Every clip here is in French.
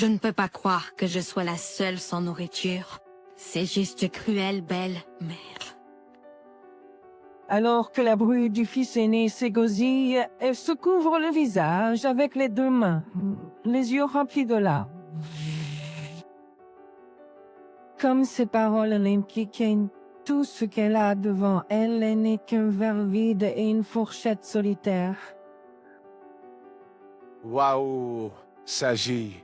Je ne peux pas croire que je sois la seule sans nourriture. C'est juste cruel, belle mère. Alors que la bru du fils aîné s'égosille, elle se couvre le visage avec les deux mains, les yeux remplis de larmes. Comme ses paroles l'impliquaient, tout ce qu'elle a devant elle n'est qu'un verre vide et une fourchette solitaire. Waouh! S'agit-il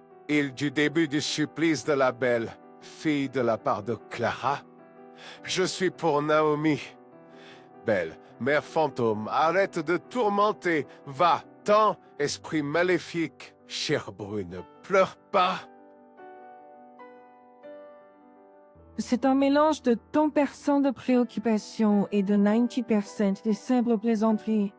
du début du supplice de la belle fille de la part de Clara? Je suis pour Naomi. Belle, mère fantôme, arrête de tourmenter. Va-t'en, esprit maléfique. Chère Brune, ne pleure pas. C'est un mélange de ton % de préoccupation et de 90% de simples plaisanteries.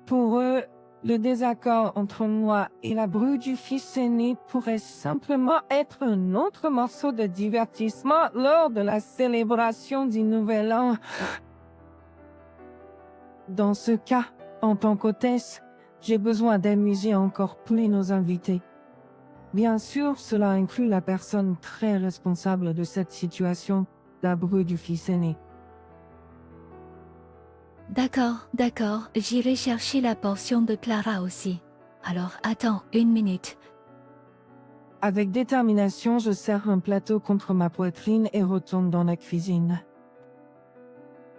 Pour eux, le désaccord entre moi et la bru du fils aîné pourrait simplement être un autre morceau de divertissement lors de la célébration du Nouvel An. Dans ce cas, en tant qu'hôtesse, j'ai besoin d'amuser encore plus nos invités. Bien sûr, cela inclut la personne très responsable de cette situation, la bru du fils aîné. D'accord, d'accord, j'irai chercher la portion de Clara aussi. Alors attends 1 minute. Avec détermination, je serre un plateau contre ma poitrine et retourne dans la cuisine.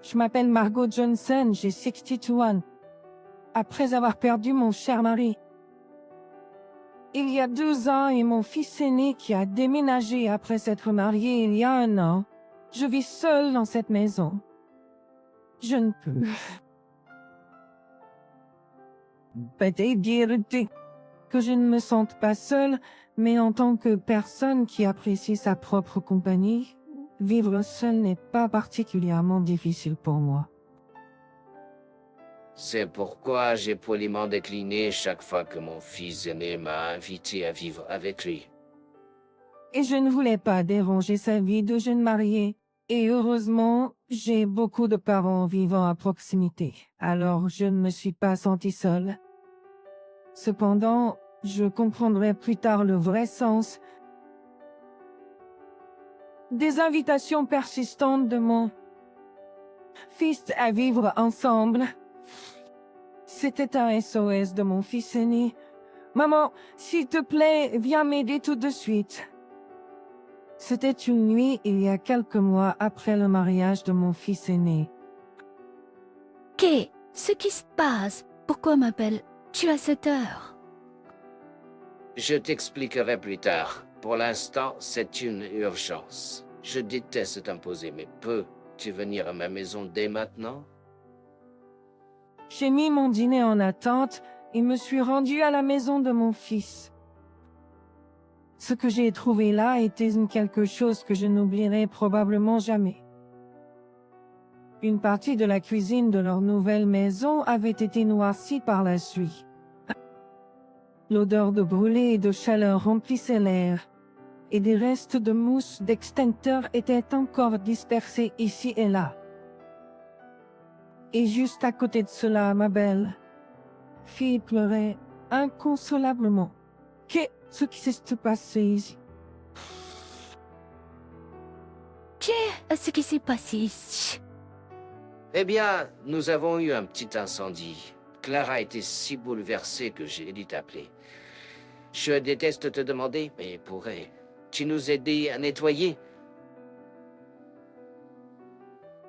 Je m'appelle Margot Johnson, j'ai 62 ans. Après avoir perdu mon cher mari. Il y a 12 ans et mon fils aîné qui a déménagé après s'être marié il y a 1 an. Je vis seule dans cette maison. Je ne peux. Peut-être dire que je ne me sente pas seule, mais en tant que personne qui apprécie sa propre compagnie, vivre seule n'est pas particulièrement difficile pour moi. C'est pourquoi j'ai poliment décliné chaque fois que mon fils aîné m'a invité à vivre avec lui. Et je ne voulais pas déranger sa vie de jeune mariée. Et heureusement, j'ai beaucoup de parents vivant à proximité, alors je ne me suis pas sentie seule. Cependant, je comprendrai plus tard le vrai sens des invitations persistantes de mon fils à vivre ensemble. C'était un SOS de mon fils aîné. Maman, s'il te plaît, viens m'aider tout de suite. C'était une nuit il y a quelques mois après le mariage de mon fils aîné. Ce qui se passe? Pourquoi m'appelles-tu à cette heure? Je t'expliquerai plus tard. Pour l'instant, c'est une urgence. Je déteste t'imposer, mais peux-tu venir à ma maison dès maintenant? J'ai mis mon dîner en attente et me suis rendue à la maison de mon fils. Ce que j'ai trouvé là était quelque chose que je n'oublierai probablement jamais. Une partie de la cuisine de leur nouvelle maison avait été noircie par la suie. L'odeur de brûlé et de chaleur remplissait l'air, et des restes de mousse d'extincteur étaient encore dispersés ici et là. Et juste à côté de cela, ma belle fille pleurait inconsolablement. Qu'est-ce qui s'est passé ici? Qu'est-ce qui s'est passé ici? Eh bien, nous avons eu un petit incendie. Clara était si bouleversée que j'ai dû t'appeler. Je déteste te demander, mais pourrais-tu nous aider à nettoyer?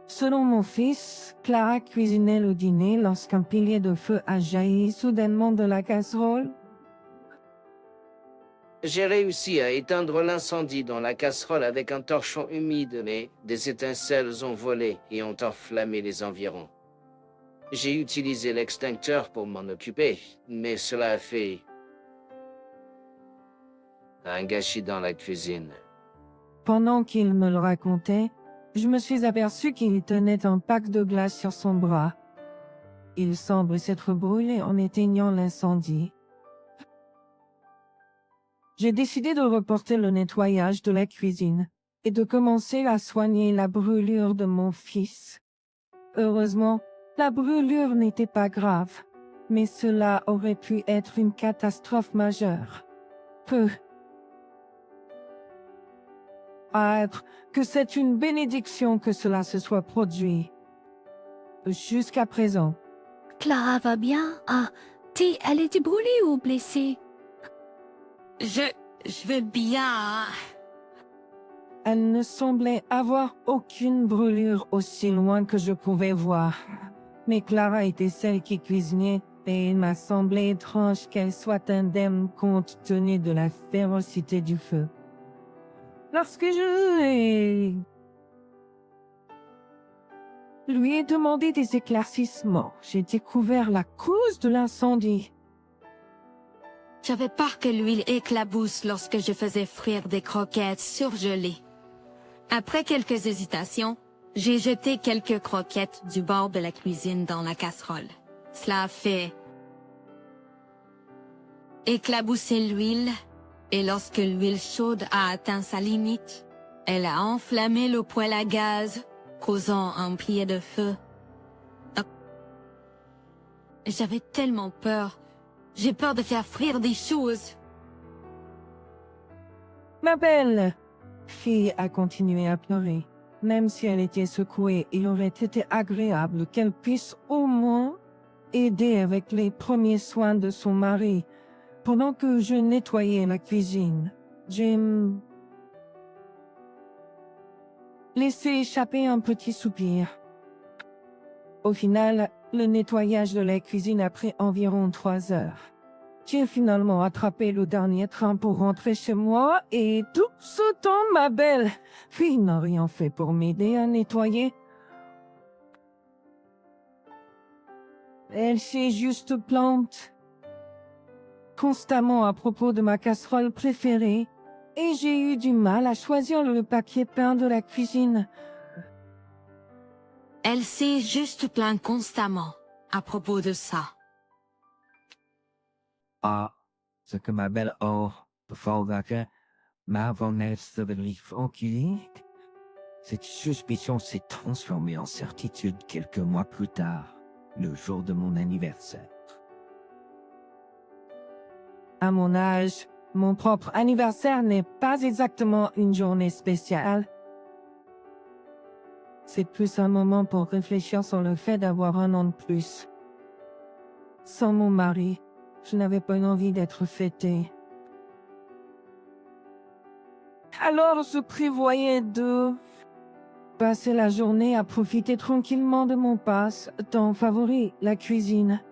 Selon mon fils, Clara cuisinait le dîner lorsqu'un pilier de feu a jailli soudainement de la casserole. J'ai réussi à éteindre l'incendie dans la casserole avec un torchon humide, mais des étincelles ont volé et ont enflammé les environs. J'ai utilisé l'extincteur pour m'en occuper, mais cela a fait un gâchis dans la cuisine. Pendant qu'il me le racontait, je me suis aperçu qu'il tenait un pack de glace sur son bras. Il semble s'être brûlé en éteignant l'incendie. J'ai décidé de reporter le nettoyage de la cuisine et de commencer à soigner la brûlure de mon fils. Heureusement, la brûlure n'était pas grave, mais cela aurait pu être une catastrophe majeure. peut être que c'est une bénédiction que cela se soit produit. Jusqu'à présent, Clara va bien? Ah, elle est brûlée ou blessée? Je vais bien. elle ne semblait avoir aucune brûlure aussi loin que je pouvais voir. Mais Clara était celle qui cuisinait et il m'a semblé étrange qu'elle soit indemne compte tenu de la férocité du feu. Lorsque lui ai demandé des éclaircissements, j'ai découvert la cause de l'incendie. J'avais peur que l'huile éclabousse lorsque je faisais frire des croquettes surgelées. Après quelques hésitations, j'ai jeté quelques croquettes du bord de la cuisine dans la casserole. Cela a fait éclabousser l'huile, et lorsque l'huile chaude a atteint sa limite, elle a enflammé le poêle à gaz, causant un pied de feu. J'avais tellement peur. J'ai peur de faire frire des choses. Ma belle fille a continué à pleurer. Même si elle était secouée, il aurait été agréable qu'elle puisse au moins aider avec les premiers soins de son mari. Pendant que je nettoyais la cuisine, j'ai laissé échapper un petit soupir. Au final, le nettoyage de la cuisine a pris environ 3 heures. J'ai finalement attrapé le dernier train pour rentrer chez moi et tout ce temps, ma belle fille n'a rien fait pour m'aider à nettoyer. Elle s'est juste plainte constamment à propos de ma casserole préférée et j'ai eu du mal à choisir le papier peint de la cuisine. Elle s'est juste plainte constamment à propos de ça. Ah, ce que ma belle befolgte m'avance de tranquille. Cette suspicion s'est transformée en certitude quelques mois plus tard, le jour de mon anniversaire. À mon âge, mon propre anniversaire n'est pas exactement une journée spéciale. C'est plus un moment pour réfléchir sur le fait d'avoir un an de plus. Sans mon mari, je n'avais pas envie d'être fêtée. Alors je prévoyais de passer la journée à profiter tranquillement de mon passe-temps favori, la cuisine.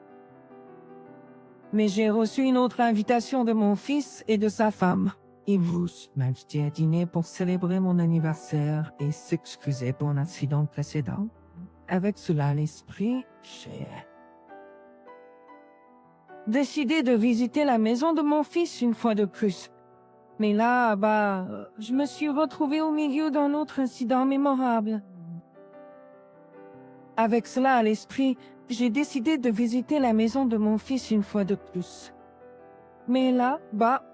Mais j'ai reçu une autre invitation de mon fils et de sa femme. Ils voulaient m'inviter à dîner pour célébrer mon anniversaire et s'excuser pour l'incident précédent. Avec cela à l'esprit, j'ai décidé de visiter la maison de mon fils une fois de plus. Mais là, je me suis retrouvée au milieu d'un autre incident mémorable. Avec cela à l'esprit, j'ai décidé de visiter la maison de mon fils une fois de plus. Mais là,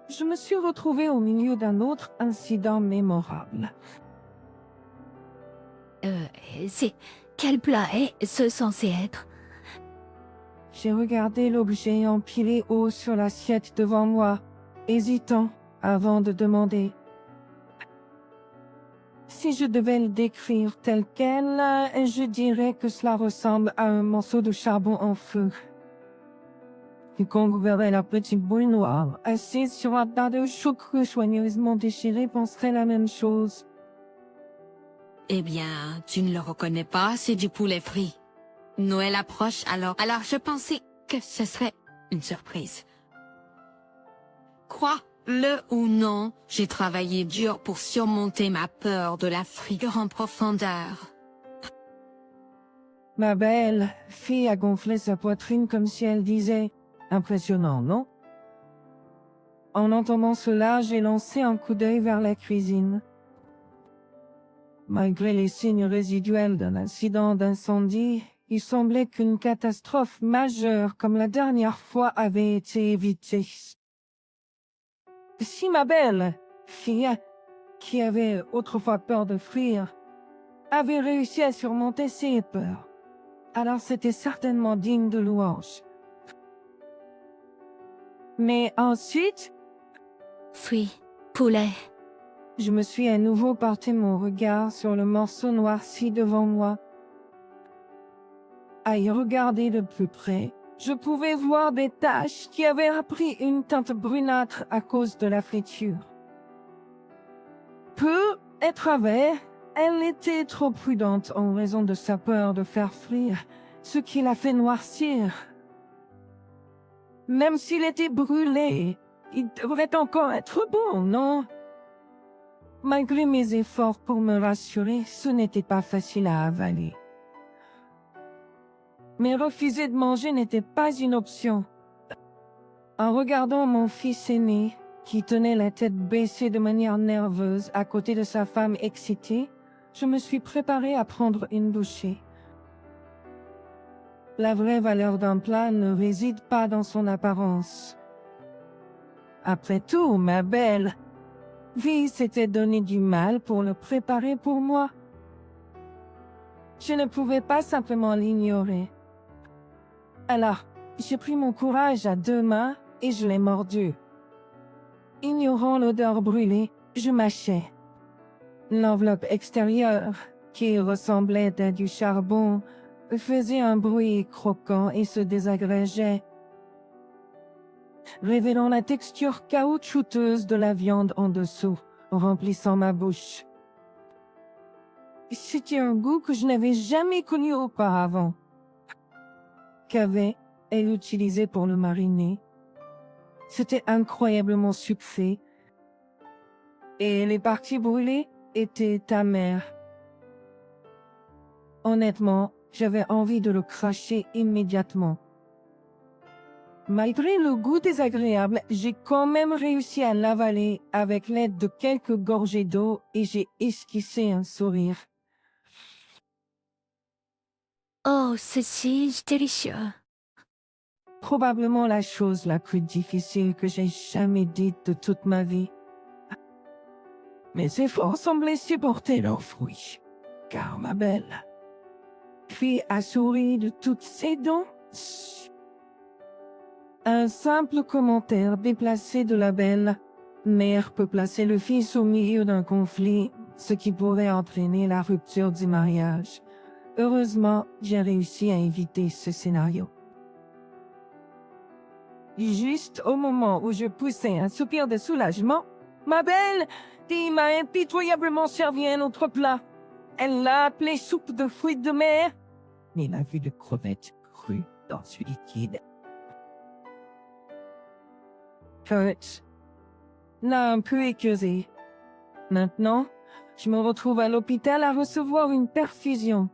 je me suis retrouvée au milieu d'un autre incident mémorable. C'est... Quel plat est-ce censé être? J'ai regardé l'objet empilé haut sur l'assiette devant moi, hésitant avant de demander. Si je devais le décrire tel quel, je dirais que cela ressemble à un morceau de charbon en feu. Quiconque verrait la petite boule noire assise sur un tas de choux crus soigneusement déchirés penserait la même chose. Eh bien, tu ne le reconnais pas, c'est du poulet frit. Noël approche alors je pensais que ce serait une surprise. Crois-le ou non, j'ai travaillé dur pour surmonter ma peur de la frigeur en profondeur. Ma belle fille a gonflé sa poitrine comme si elle disait « Impressionnant, non ?» En entendant cela, j'ai lancé un coup d'œil vers la cuisine. Malgré les signes résiduels d'un incident d'incendie, il semblait qu'une catastrophe majeure comme la dernière fois avait été évitée. Si ma belle fille, qui avait autrefois peur de fuir, avait réussi à surmonter ses peurs, alors c'était certainement digne de louange. Mais ensuite, fruits, poulet. Je me suis à nouveau porté mon regard sur le morceau noirci devant moi. À y regarder de plus près, je pouvais voir des taches qui avaient pris une teinte brunâtre à cause de la friture. Peu à travers, elle était trop prudente en raison de sa peur de faire frire, ce qui l'a fait noircir. Même s'il était brûlé, il devrait encore être bon, non? Malgré mes efforts pour me rassurer, ce n'était pas facile à avaler. Mais refuser de manger n'était pas une option. En regardant mon fils aîné, qui tenait la tête baissée de manière nerveuse à côté de sa femme excitée, je me suis préparée à prendre une bouchée. La vraie valeur d'un plat ne réside pas dans son apparence. Après tout, ma belle, vie s'était donné du mal pour le préparer pour moi. Je ne pouvais pas simplement l'ignorer. Alors, j'ai pris mon courage à deux mains et je l'ai mordu. Ignorant l'odeur brûlée, je mâchais. L'enveloppe extérieure, qui ressemblait à du charbon, faisait un bruit croquant et se désagrégeait, révélant la texture caoutchouteuse de la viande en dessous, remplissant ma bouche. C'était un goût que je n'avais jamais connu auparavant. Qu'avait-elle utilisé pour le mariner? C'était incroyablement sucré, et les parties brûlées étaient amères. Honnêtement, j'avais envie de le cracher immédiatement. Malgré le goût désagréable, j'ai quand même réussi à l'avaler avec l'aide de quelques gorgées d'eau et j'ai esquissé un sourire. Oh, ceci est délicieux. Probablement la chose la plus difficile que j'ai jamais dite de toute ma vie. Mes efforts semblaient supporter leurs fruits, car ma belle fille a souri de toutes ses dents. Un simple commentaire déplacé de la belle mère peut placer le fils au milieu d'un conflit, ce qui pourrait entraîner la rupture du mariage. Heureusement, j'ai réussi à éviter ce scénario. Juste au moment où je poussais un soupir de soulagement, ma belle m'a impitoyablement servi un autre plat. Elle l'a appelé soupe de fruits de mer. Mais la vue de crevettes crues dans ce liquide. Kurt l'a un peu écœuré. Maintenant, je me retrouve à l'hôpital à recevoir une perfusion.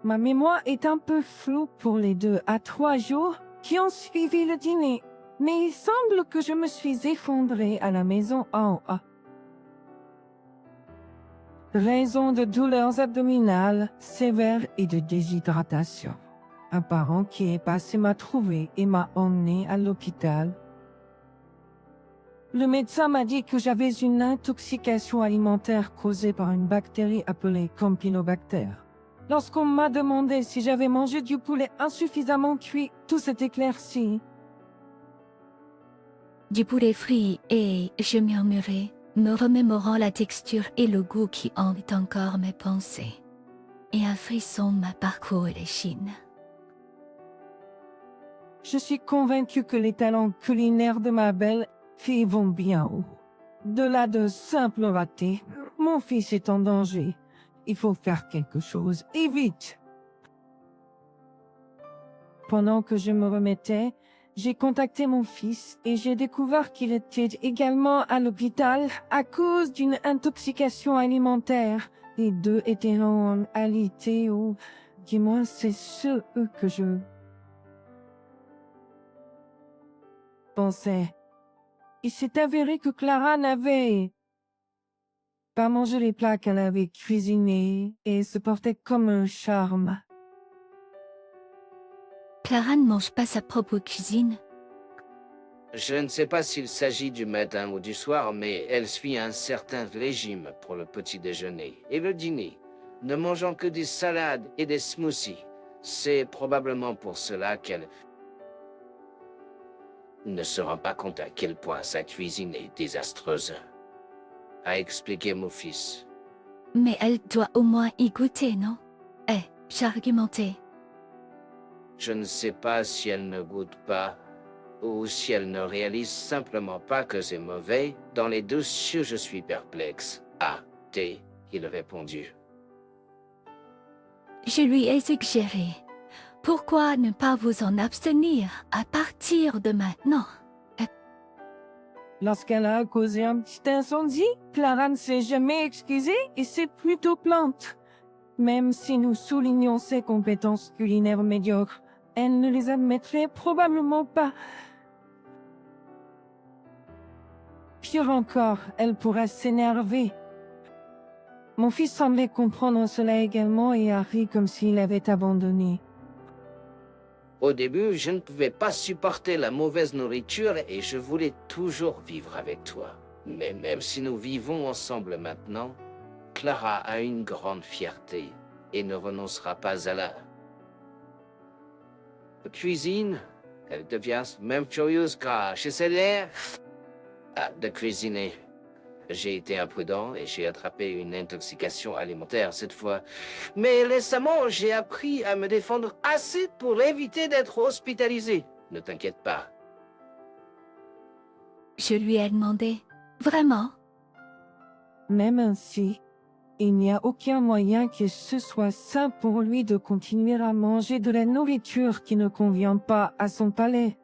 Ma mémoire est un peu floue pour les 2 à 3 jours qui ont suivi le dîner, mais il semble que je me suis effondrée à la maison en haut. Raison de douleurs abdominales sévères et de déshydratation. Un parent qui est passé m'a trouvé et m'a emmené à l'hôpital. Le médecin m'a dit que j'avais une intoxication alimentaire causée par une bactérie appelée Campylobacter. Lorsqu'on m'a demandé si j'avais mangé du poulet insuffisamment cuit, tout s'est éclairci. Du poulet frit et je murmurais, me remémorant la texture et le goût qui hantent encore mes pensées. Et un frisson m'a parcouru l'échine. Je suis convaincue que les talents culinaires de ma belle fille vont bien haut. De là de simples ratés, mon fils est en danger. Il faut faire quelque chose, et vite. Pendant que je me remettais, j'ai contacté mon fils et j'ai découvert qu'il était également à l'hôpital à cause d'une intoxication alimentaire. Les 2 étaient en alité ou du moins c'est ce que je pensais. Il s'est avéré que Clara n'avait pas mangé les plats qu'elle avait cuisinés et se portait comme un charme. Clara ne mange pas sa propre cuisine. Je ne sais pas s'il s'agit du matin ou du soir, mais elle suit un certain régime pour le petit déjeuner et le dîner, ne mangeant que des salades et des smoothies. C'est probablement pour cela qu'elle... ne se rend pas compte à quel point sa cuisine est désastreuse, a expliqué mon fils. Mais elle doit au moins y goûter, non? J'argumentais. Je ne sais pas si elle ne goûte pas ou si elle ne réalise simplement pas que c'est mauvais. Dans les deux cieux, je suis perplexe. Ah, il répondit. Je lui ai suggéré. Pourquoi ne pas vous en abstenir à partir de maintenant? Lorsqu'elle a causé un petit incendie, Clara ne s'est jamais excusée et s'est plutôt plainte. Même si nous soulignons ses compétences culinaires médiocres, elle ne les admettrait probablement pas. Pire encore, elle pourrait s'énerver. Mon fils semblait comprendre cela également et a ri comme s'il avait abandonné. Au début, je ne pouvais pas supporter la mauvaise nourriture et je voulais toujours vivre avec toi. Mais même si nous vivons ensemble maintenant, Clara a une grande fierté et ne renoncera pas à la cuisine. Elle devient même curieuse car j'essayais de cuisiner. J'ai été imprudent et j'ai attrapé une intoxication alimentaire cette fois. Mais récemment, j'ai appris à me défendre assez pour éviter d'être hospitalisé. Ne t'inquiète pas. Je lui ai demandé. Vraiment? Même ainsi, il n'y a aucun moyen que ce soit sain pour lui de continuer à manger de la nourriture qui ne convient pas à son palais.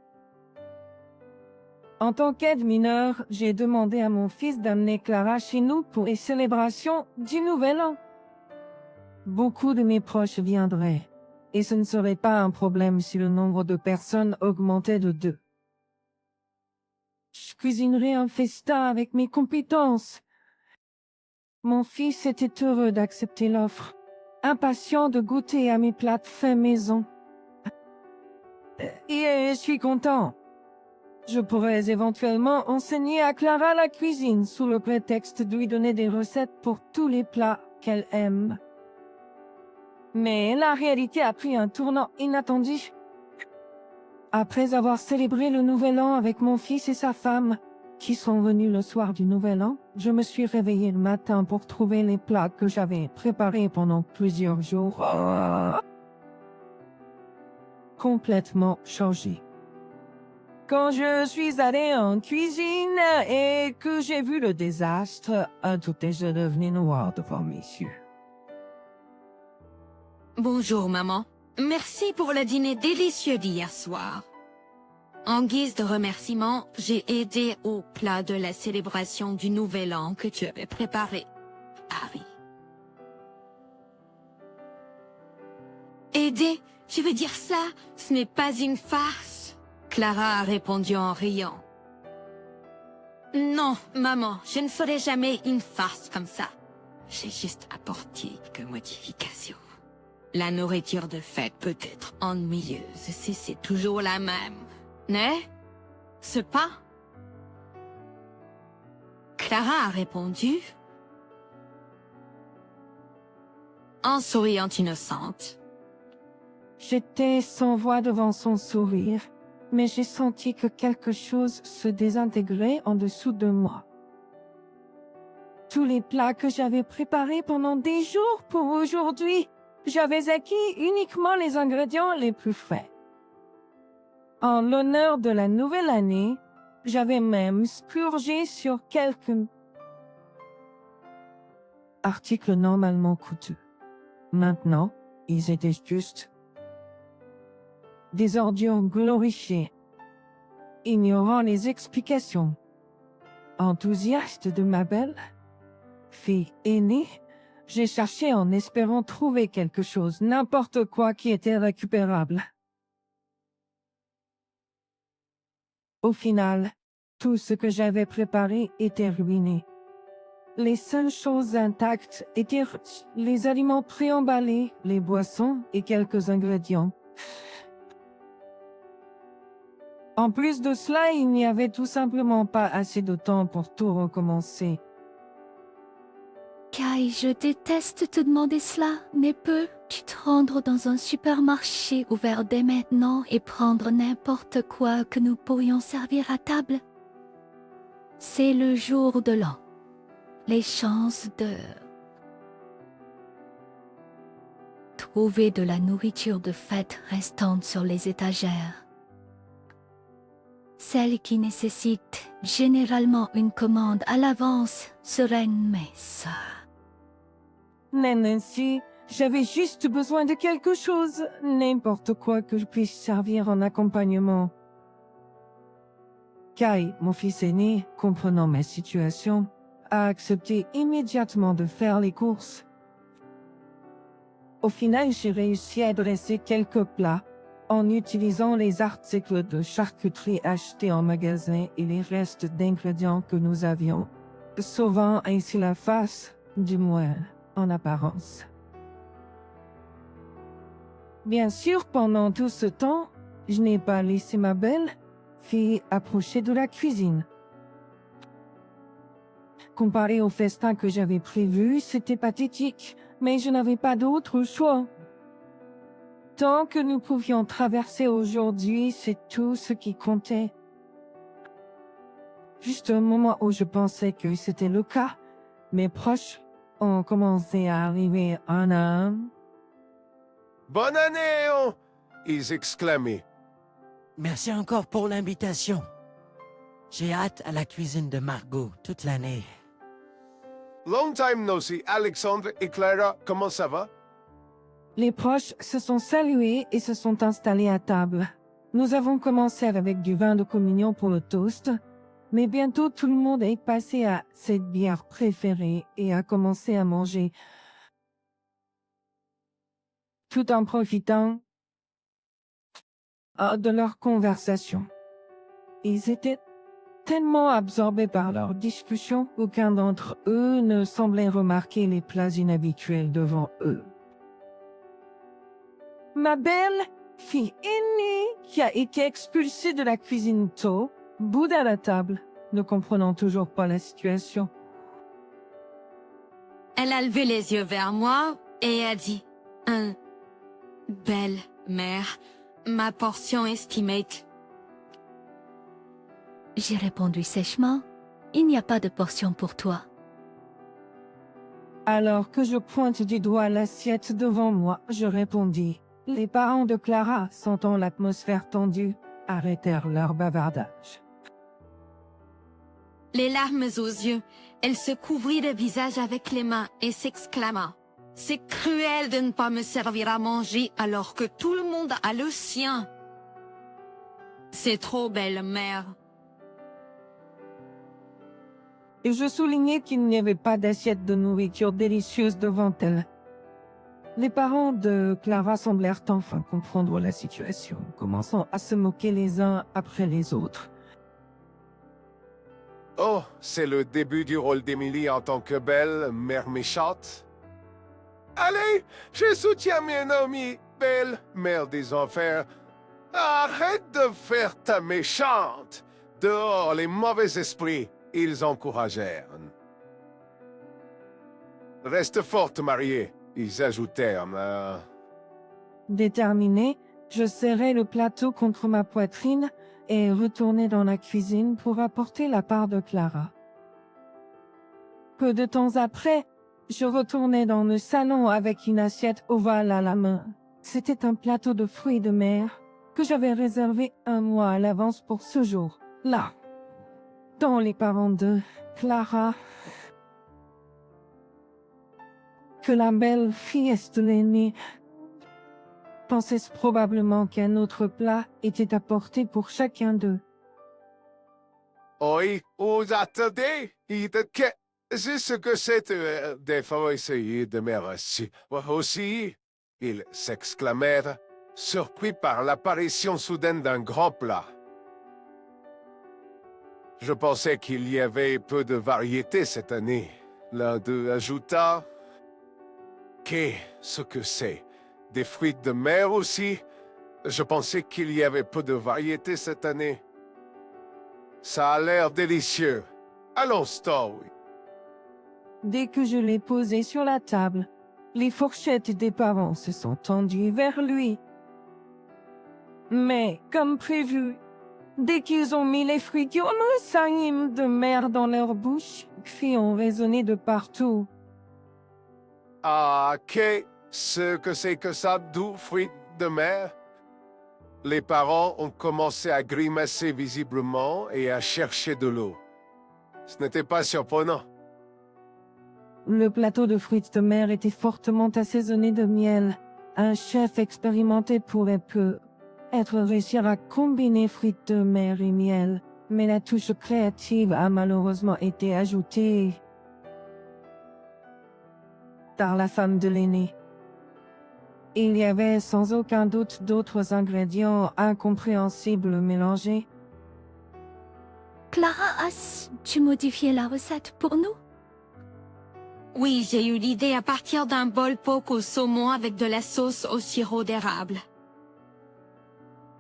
En tant qu'aide mineure, j'ai demandé à mon fils d'amener Clara chez nous pour les célébrations du Nouvel An. Beaucoup de mes proches viendraient, et ce ne serait pas un problème si le nombre de personnes augmentait de 2. Je cuisinerais un festin avec mes compétences. Mon fils était heureux d'accepter l'offre, impatient de goûter à mes plats faits maison. Et je suis content. Je pourrais éventuellement enseigner à Clara la cuisine sous le prétexte de lui donner des recettes pour tous les plats qu'elle aime. Mais la réalité a pris un tournant inattendu. Après avoir célébré le Nouvel An avec mon fils et sa femme, qui sont venus le soir du Nouvel An, je me suis réveillée le matin pour trouver les plats que j'avais préparés pendant plusieurs jours. Complètement changés. Quand je suis allée en cuisine et que j'ai vu le désastre, tout est devenu noir devant mes yeux. Bonjour, maman. Merci pour le dîner délicieux d'hier soir. En guise de remerciement, j'ai aidé au plat de la célébration du Nouvel An que tu avais préparé, Harry. Aider? Tu veux dire ça? Ce n'est pas une farce. Clara a répondu en riant. Non, maman, je ne ferai jamais une farce comme ça. J'ai juste apporté quelques modifications. La nourriture de fête peut être ennuyeuse si c'est toujours la même. N'est? Ce pas? Clara a répondu en souriant innocente. J'étais sans voix devant son sourire, mais j'ai senti que quelque chose se désintégrait en dessous de moi. Tous les plats que j'avais préparés pendant des jours pour aujourd'hui, j'avais acquis uniquement les ingrédients les plus frais. En l'honneur de la nouvelle année, j'avais même spurgé sur quelques articles normalement coûteux. Maintenant, ils étaient juste des ordures glorifiées, ignorant les explications. Enthousiaste de ma belle fille aînée, j'ai cherché en espérant trouver quelque chose, n'importe quoi qui était récupérable. Au final, tout ce que j'avais préparé était ruiné. Les seules choses intactes étaient les aliments préemballés, les boissons et quelques ingrédients. En plus de cela, il n'y avait tout simplement pas assez de temps pour tout recommencer. Kai, je déteste te demander cela, mais peux-tu te rendre dans un supermarché ouvert dès maintenant et prendre n'importe quoi que nous pourrions servir à table? C'est le jour de l'an. Les chances de trouver de la nourriture de fête restante sur les étagères. Celle qui nécessite généralement une commande à l'avance serait mais ça. Nancy, j'avais juste besoin de quelque chose, n'importe quoi que je puisse servir en accompagnement. Kai, mon fils aîné, comprenant ma situation, a accepté immédiatement de faire les courses. Au final, j'ai réussi à dresser quelques plats en utilisant les articles de charcuterie achetés en magasin et les restes d'ingrédients que nous avions, sauvant ainsi la face, du moins en apparence. Bien sûr, pendant tout ce temps, je n'ai pas laissé ma belle-fille approcher de la cuisine. Comparé au festin que j'avais prévu, c'était pathétique, mais je n'avais pas d'autre choix. Tant que nous pouvions traverser aujourd'hui, c'est tout ce qui comptait. Juste au moment où je pensais que c'était le cas, mes proches ont commencé à arriver un à un. Bonne année, ils exclamaient. Merci encore pour l'invitation. J'ai hâte à la cuisine de Margot toute l'année. Long time no see, Alexandre et Clara, comment ça va? Les proches se sont salués et se sont installés à table. Nous avons commencé avec du vin de communion pour le toast, mais bientôt tout le monde est passé à cette bière préférée et a commencé à manger, tout en profitant de leur conversation. Ils étaient tellement absorbés par leur discussion qu'aucun d'entre eux ne semblait remarquer les plats inhabituels devant eux. Ma belle-fille aînée, qui a été expulsée de la cuisine tôt, boude à la table, ne comprenant toujours pas la situation. Elle a levé les yeux vers moi et a dit « Belle mère, ma portion estimate. » J'ai répondu sèchement, il n'y a pas de portion pour toi. Alors que je pointe du doigt l'assiette devant moi, je répondis. Les parents de Clara, sentant l'atmosphère tendue, arrêtèrent leur bavardage. Les larmes aux yeux, elle se couvrit le visage avec les mains et s'exclama « C'est cruel de ne pas me servir à manger alors que tout le monde a le sien. C'est trop, belle mère. » Et je soulignai qu'il n'y avait pas d'assiette de nourriture délicieuse devant elle. Les parents de Clara semblèrent enfin comprendre la situation, commençant à se moquer les uns après les autres. Oh, c'est le début du rôle d'Emily en tant que belle mère méchante. Allez, je soutiens mes amis, belle mère des enfers. Arrête de faire ta méchante. Dehors les mauvais esprits, ils encouragèrent. Reste forte, mariée, ils ajoutèrent. Déterminé, je serrai le plateau contre ma poitrine et retournai dans la cuisine pour apporter la part de Clara. Peu de temps après, je retournai dans le salon avec une assiette ovale à la main. C'était un plateau de fruits de mer que j'avais réservé un mois à l'avance pour ce jour-là. Dont les parents de Clara, que la belle-fille de l'aînée, pensaient probablement qu'un autre plat était apporté pour chacun d'eux. Oui, vous attendez, c'est ce que c'est des fois essayer de me reçu. Aussi, ils s'exclamèrent, surpris par l'apparition soudaine d'un grand plat. Je pensais qu'il y avait peu de variété cette année. L'un d'eux ajouta, qu'est-ce que c'est? Des fruits de mer aussi? Je pensais qu'il y avait peu de variété cette année. Ça a l'air délicieux. Allons, Stowe. dès que je l'ai posé sur la table, les fourchettes des parents se sont tendues vers lui. Mais, comme prévu, dès qu'ils ont mis les fruits qui ont le saïm de mer dans leur bouche, cris ont résonné de partout. Ah, ce que c'est que ça, doux fruits de mer? Les parents ont commencé à grimacer visiblement et à chercher de l'eau. Ce n'était pas surprenant. Le plateau de fruits de mer était fortement assaisonné de miel. Un chef expérimenté pourrait peut-être réussir à combiner fruits de mer et miel, mais la touche créative a malheureusement été ajoutée par la femme de l'aîné. Il y avait sans aucun doute d'autres ingrédients incompréhensibles mélangés. Clara, as-tu modifié la recette pour nous? Oui, j'ai eu l'idée à partir d'un bol poke au saumon avec de la sauce au sirop d'érable.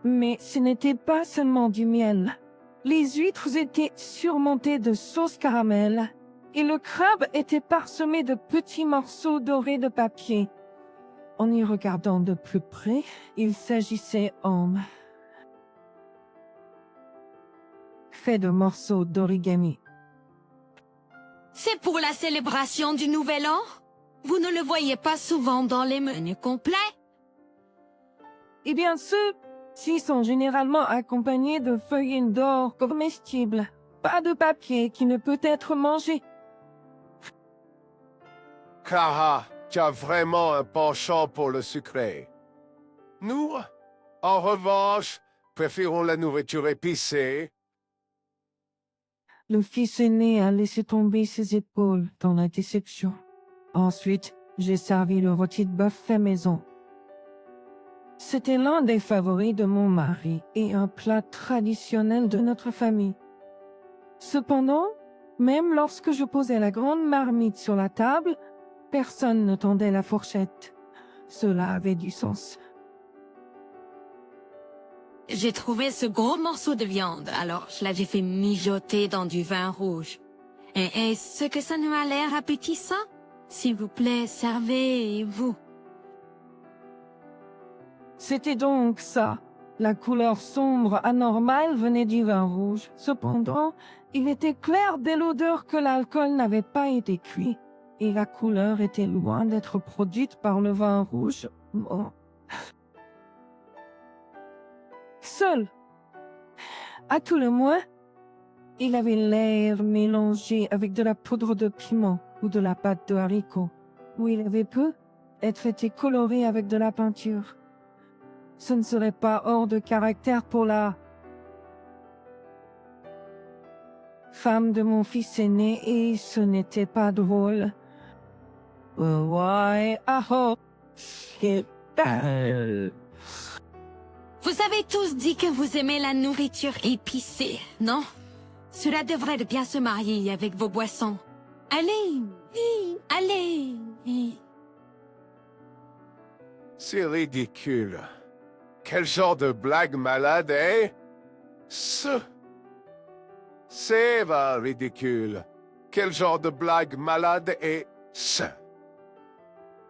Mais ce n'était pas seulement du miel. Les huîtres étaient surmontées de sauce caramel et le crabe était parsemé de petits morceaux dorés de papier. En y regardant de plus près, il s'agissait en fait de morceaux d'origami. C'est pour la célébration du Nouvel An? Vous ne le voyez pas souvent dans les menus complets? Eh bien, ceux-ci sont généralement accompagnés de feuillets d'or comestibles, pas de papier qui ne peut être mangé. Clara, tu as vraiment un penchant pour le sucré. Nous, en revanche, préférons la nourriture épicée. Le fils aîné a laissé tomber ses épaules dans la dissection. Ensuite, j'ai servi le rôti de bœuf fait maison. C'était l'un des favoris de mon mari et un plat traditionnel de notre famille. Cependant, même lorsque je posais la grande marmite sur la table, personne ne tendait la fourchette. Cela avait du sens. J'ai trouvé ce gros morceau de viande, alors je l'avais fait mijoter dans du vin rouge. Et est-ce que ça ne m'a l'air appétissant? S'il vous plaît, servez-vous. C'était donc ça. La couleur sombre anormale venait du vin rouge. Cependant, il était clair dès l'odeur que l'alcool n'avait pas été cuit. Et la couleur était loin d'être produite par le vin rouge. Oh. Seul. À tout le moins, il avait l'air mélangé avec de la poudre de piment ou de la pâte de haricot, où il avait peut-être été coloré avec de la peinture. Ce ne serait pas hors de caractère pour la femme de mon fils aîné et ce n'était pas drôle. Ouais, Vous avez tous dit que vous aimez la nourriture épicée, non? Cela devrait bien se marier avec vos boissons. Allez, allez. C'est ridicule. Quel genre de blague malade, hein? C'est ridicule. Quel genre de blague malade est ça?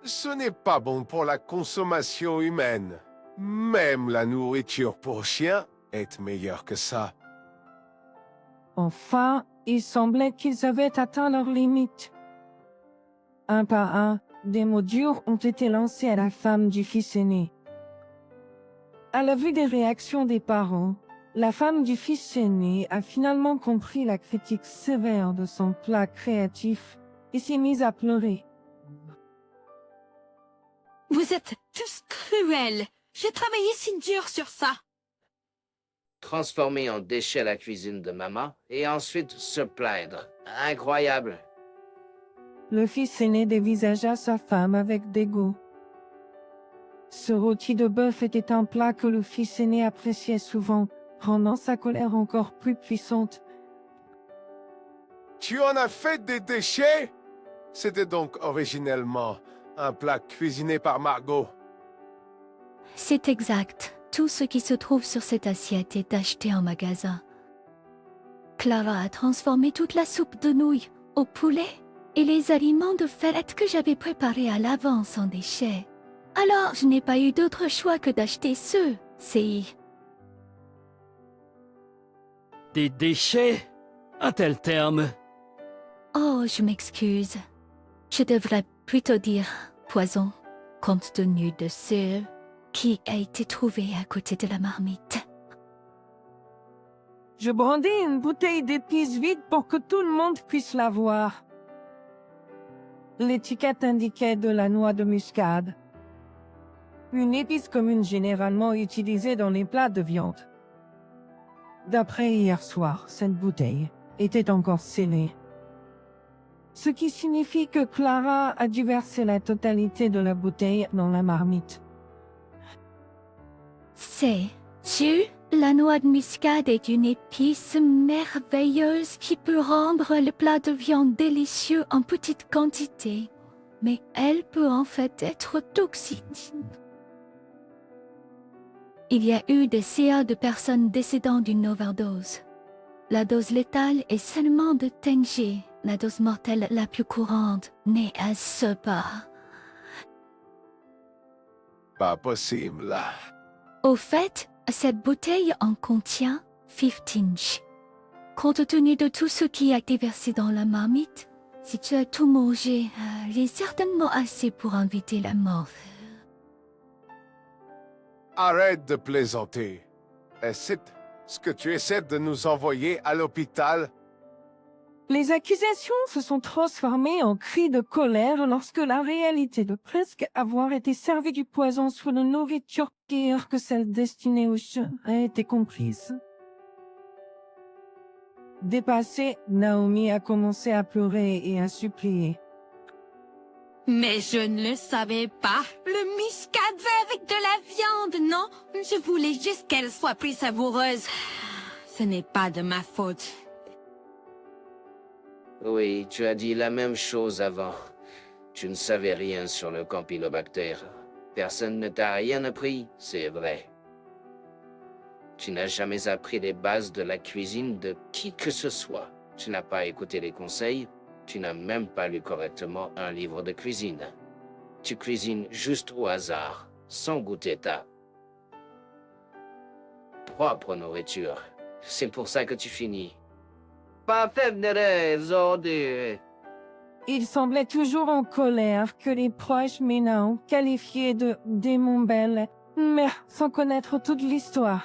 Ce n'est pas bon pour la consommation humaine. Même la nourriture pour chien est meilleure que ça. Enfin, il semblait qu'ils avaient atteint leurs limites. Un par un, des mots durs ont été lancés à la femme du fils aîné. À la vue des réactions des parents, la femme du fils aîné a finalement compris la critique sévère de son plat créatif et s'est mise à pleurer. Vous êtes tous cruels. J'ai travaillé si dur sur ça. Transformer en déchet la cuisine de maman et ensuite se plaindre. Incroyable. Le fils aîné dévisagea sa femme avec dégoût. Ce rôti de bœuf était un plat que le fils aîné appréciait souvent, rendant sa colère encore plus puissante. Tu en as fait des déchets? C'était donc originellement un plat cuisiné par Margot. C'est exact. Tout ce qui se trouve sur cette assiette est acheté en magasin. Clara a transformé toute la soupe de nouilles au poulet et les aliments de fête que j'avais préparés à l'avance en déchets. Alors, je n'ai pas eu d'autre choix que d'acheter ceux, c'est... Des déchets? Un tel terme. Oh, je m'excuse. Je devrais plutôt dire poison, compte tenu de ce qui a été trouvé à côté de la marmite. Je brandis une bouteille d'épices vide pour que tout le monde puisse la voir. L'étiquette indiquait de la noix de muscade. Une épice commune généralement utilisée dans les plats de viande. D'après hier soir, cette bouteille était encore scellée. Ce qui signifie que Clara a dû verser la totalité de la bouteille dans la marmite. C'est sûr, la noix de muscade est une épice merveilleuse qui peut rendre le plat de viande délicieux en petite quantité. Mais elle peut en fait être toxique. Il y a eu des CA de personnes décédant d'une overdose. La dose létale est seulement de Tengi. La dose mortelle la plus courante n'est à ce pas. Pas possible, là. Au fait, cette bouteille en contient 15. Compte tenu de tout ce qui a été versé dans la marmite, si tu as tout mangé, il est certainement assez pour inviter la mort. Arrête de plaisanter. Est-ce que tu essaies de nous envoyer à l'hôpital? Les accusations se sont transformées en cris de colère lorsque la réalité de presque avoir été servi du poison sur une nourriture pire que celle destinée aux chiens a été comprise. Dépassée, Naomi a commencé à pleurer et à supplier. Mais je ne le savais pas. Le muscade va avec de la viande, non? Je voulais juste qu'elle soit plus savoureuse. Ce n'est pas de ma faute. Oui, tu as dit la même chose avant. Tu ne savais rien sur le campylobacter. Personne ne t'a rien appris, c'est vrai. Tu n'as jamais appris les bases de la cuisine de qui que ce soit. Tu n'as pas écouté les conseils. Tu n'as même pas lu correctement un livre de cuisine. Tu cuisines juste au hasard, sans goûter ta propre nourriture. C'est pour ça que tu finis. Pas fait de raison de... Il semblait toujours en colère que les proches Ménao qualifiaient de démon belle, mais sans connaître toute l'histoire.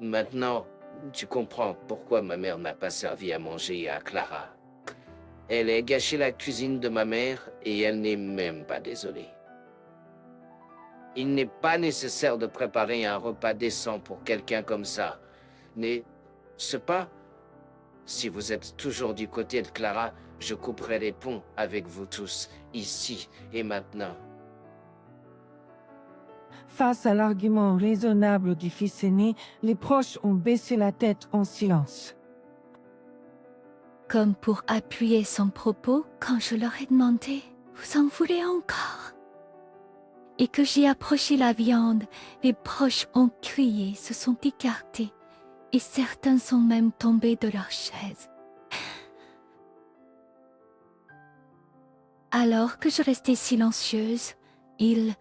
Maintenant, tu comprends pourquoi ma mère n'a pas servi à manger à Clara. Elle a gâché la cuisine de ma mère et elle n'est même pas désolée. Il n'est pas nécessaire de préparer un repas décent pour quelqu'un comme ça. N'est-ce pas? Si vous êtes toujours du côté de Clara, je couperai les ponts avec vous tous, ici et maintenant. Face à l'argument raisonnable du fils aîné, les proches ont baissé la tête en silence. Comme pour appuyer son propos, quand je leur ai demandé « Vous en voulez encore ?» et que j'ai approché la viande, les proches ont crié, se sont écartés, et certains sont même tombés de leur chaise. Alors que je restais silencieuse, ils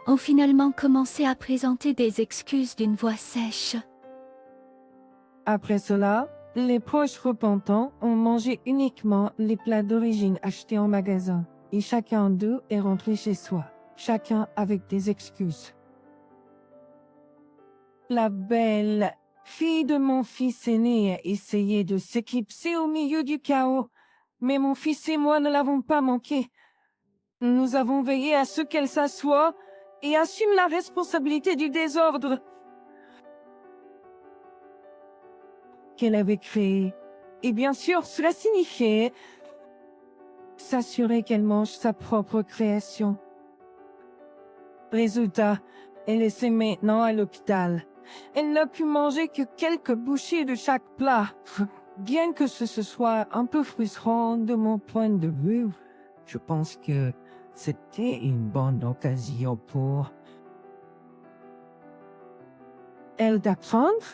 ont finalement commencé à présenter des excuses d'une voix sèche. Après cela, les proches repentants ont mangé uniquement les plats d'origine achetés en magasin, et chacun d'eux est rentré chez soi, chacun avec des excuses. La belle fille de mon fils aîné a essayé de s'éclipser au milieu du chaos, mais mon fils et moi ne l'avons pas manqué. Nous avons veillé à ce qu'elle s'assoie et assume la responsabilité du désordre qu'elle avait créé. Et bien sûr, cela signifiait s'assurer qu'elle mange sa propre création. Résultat, elle est maintenant à l'hôpital. Elle n'a pu manger que quelques bouchées de chaque plat. Bien que ce soit un peu frustrant de mon point de vue, Je pense que c'était une bonne occasion pour... elle d'apprendre.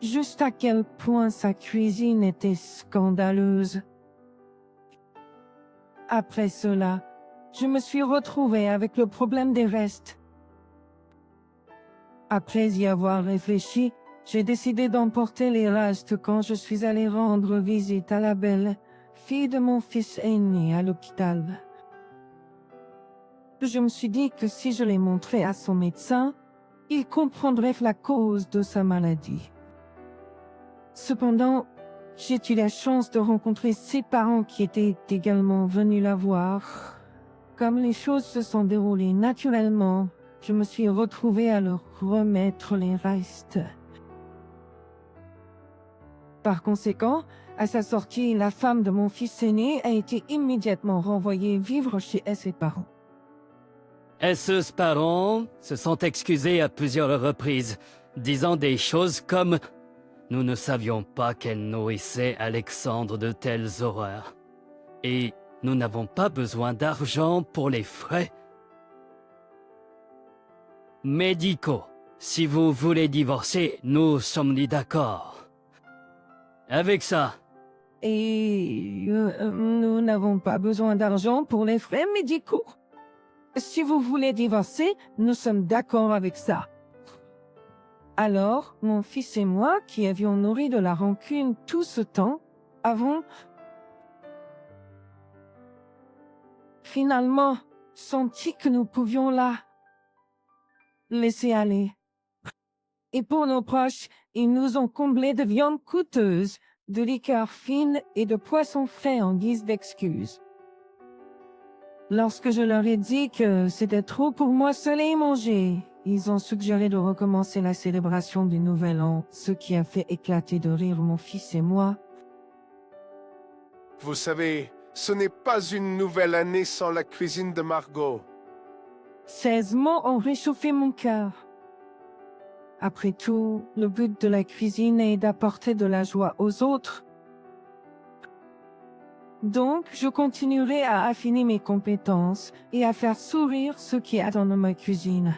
juste à quel point sa cuisine était scandaleuse. Après cela, je me suis retrouvée avec le problème des restes. Après y avoir réfléchi, j'ai décidé d'emporter les restes quand je suis allée rendre visite à la belle, fille de mon fils aîné à l'hôpital. Je me suis dit que si je les montrais à son médecin, il comprendrait la cause de sa maladie. Cependant, j'ai eu la chance de rencontrer ses parents qui étaient également venus la voir. Comme les choses se sont déroulées naturellement, je me suis retrouvée à leur remettre les restes. Par conséquent, à sa sortie, la femme de mon fils aîné a été immédiatement renvoyée vivre chez ses parents. Ses parents se sont excusés à plusieurs reprises, disant des choses comme « Nous ne savions pas qu'elle nourrissait Alexandre de telles horreurs. Et nous n'avons pas besoin d'argent pour les frais médicaux. Si vous voulez divorcer, nous sommes d'accord. Avec ça, Et nous n'avons pas besoin d'argent pour les frais médicaux. Si vous voulez divorcer, nous sommes d'accord avec ça. Alors, mon fils et moi, qui avions nourri de la rancune tout ce temps, avons finalement senti que nous pouvions la laisser aller. Et pour nos proches, ils nous ont comblés de viande coûteuse, de liqueurs fines et de poissons frais en guise d'excuse. Lorsque je leur ai dit que c'était trop pour moi seul à y manger, ils ont suggéré de recommencer la célébration du Nouvel An, ce qui a fait éclater de rire mon fils et moi. Vous savez, ce n'est pas une nouvelle année sans la cuisine de Margot. Ces mots ont réchauffé mon cœur. Après tout, le but de la cuisine est d'apporter de la joie aux autres. Donc, je continuerai à affiner mes compétences et à faire sourire ceux qui attendent ma cuisine.